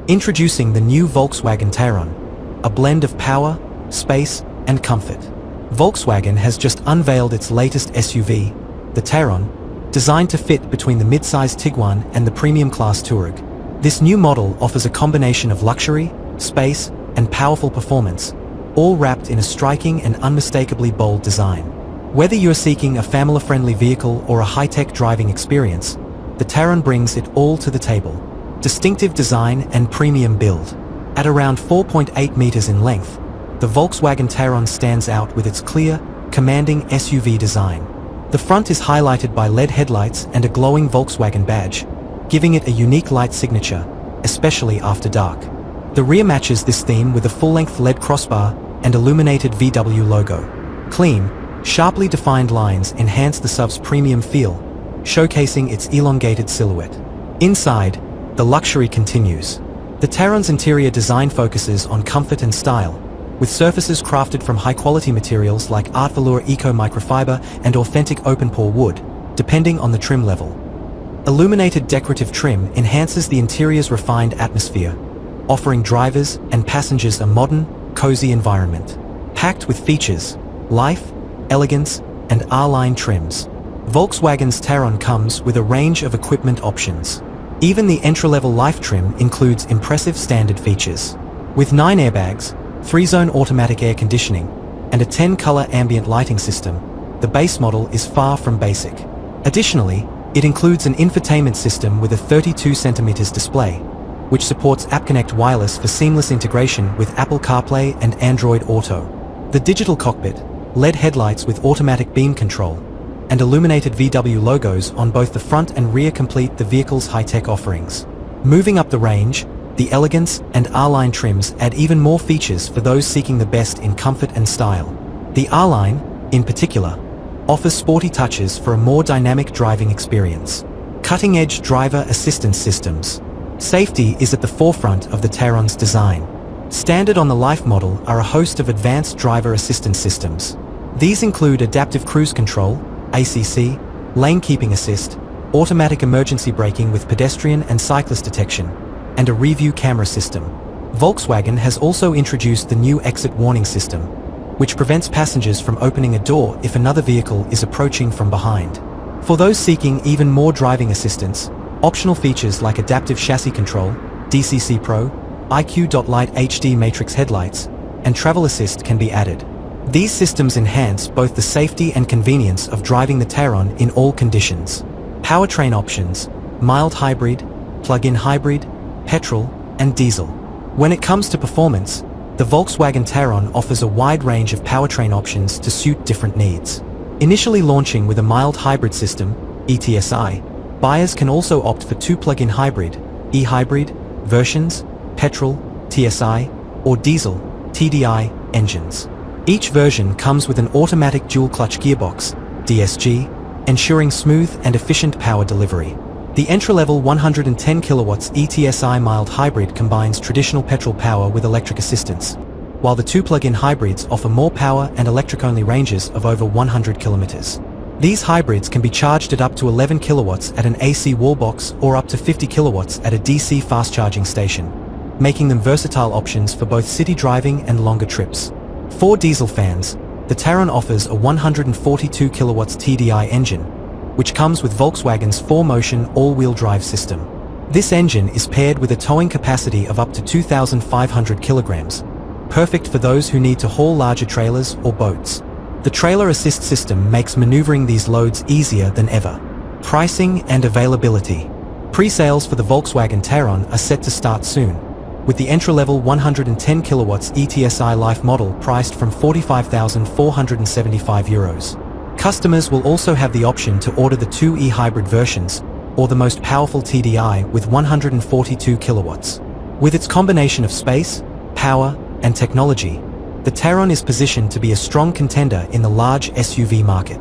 Introducing the new Volkswagen Tayron, a blend of power, space, and comfort. Volkswagen has just unveiled its latest SUV, the Tayron, designed to fit between the mid-size Tiguan and the premium class Touareg. This new model offers a combination of luxury, space, and powerful performance, all wrapped in a striking and unmistakably bold design. Whether you're seeking a family-friendly vehicle or a high-tech driving experience, the Tayron brings it all to the table. Distinctive design and premium build. At around 4.8 meters in length, the Volkswagen Tayron stands out with its clear, commanding SUV design. The front is highlighted by LED headlights and a glowing Volkswagen badge, giving it a unique light signature, especially after dark. The rear matches this theme with a full-length LED crossbar and illuminated VW logo. Clean, sharply defined lines enhance the SUV's premium feel, showcasing its elongated silhouette. Inside, the luxury continues. The Tayron's interior design focuses on comfort and style, with surfaces crafted from high-quality materials like Art Velour Eco Microfiber and authentic open-pore wood, depending on the trim level. Illuminated decorative trim enhances the interior's refined atmosphere, offering drivers and passengers a modern, cozy environment. Packed with features, life, elegance, and R-line trims, Volkswagen's Tayron comes with a range of equipment options. Even the entry-level Life trim includes impressive standard features. With 9 airbags, 3-zone automatic air conditioning, and a 10-color ambient lighting system, the base model is far from basic. Additionally, it includes an infotainment system with a 32cm display, which supports App Connect Wireless for seamless integration with Apple CarPlay and Android Auto. The digital cockpit, LED headlights with automatic beam control, and illuminated VW logos on both the front and rear complete the vehicle's high-tech offerings. Moving up the range, the elegance and R-Line trims add even more features for those seeking the best in comfort and style. The R-Line, in particular, offers sporty touches for a more dynamic driving experience. Cutting-edge driver assistance systems. Safety is at the forefront of the Tayron's design. Standard on the Life model are a host of advanced driver assistance systems. These include adaptive cruise control, ACC, lane keeping assist, automatic emergency braking with pedestrian and cyclist detection, and a review camera system. Volkswagen has also introduced the new exit warning system, which prevents passengers from opening a door if another vehicle is approaching from behind. For those seeking even more driving assistance, optional features like adaptive chassis control, DCC Pro, IQ.Light HD matrix headlights, and travel assist can be added. These systems enhance both the safety and convenience of driving the Tayron in all conditions. Powertrain options: mild hybrid, plug-in hybrid, petrol, and diesel. When it comes to performance, the Volkswagen Tayron offers a wide range of powertrain options to suit different needs. Initially launching with a mild hybrid system, ETSI, buyers can also opt for 2 plug-in hybrid, e-hybrid, versions, petrol, TSI, or diesel, TDI, engines. Each version comes with an automatic dual-clutch gearbox, DSG, ensuring smooth and efficient power delivery. The entry-level 110 kilowatts ETSI mild hybrid combines traditional petrol power with electric assistance, while the 2 plug-in hybrids offer more power and electric-only ranges of over 100 kilometers. These hybrids can be charged at up to 11 kilowatts at an AC wallbox or up to 50 kilowatts at a DC fast-charging station, making them versatile options for both city driving and longer trips. For diesel fans, the Tayron offers a 142 kilowatts TDI engine, which comes with Volkswagen's 4Motion all-wheel drive system. This engine is paired with a towing capacity of up to 2,500 kilograms, perfect for those who need to haul larger trailers or boats. The trailer assist system makes maneuvering these loads easier than ever. Pricing and availability. Pre-sales for the Volkswagen Tayron are set to start soon, with the entry-level 110 kilowatts ETSI Life model priced from €45,475. Customers will also have the option to order the 2 e-hybrid versions, or the most powerful TDI with 142 kilowatts. With its combination of space, power, and technology, the Tayron is positioned to be a strong contender in the large SUV market.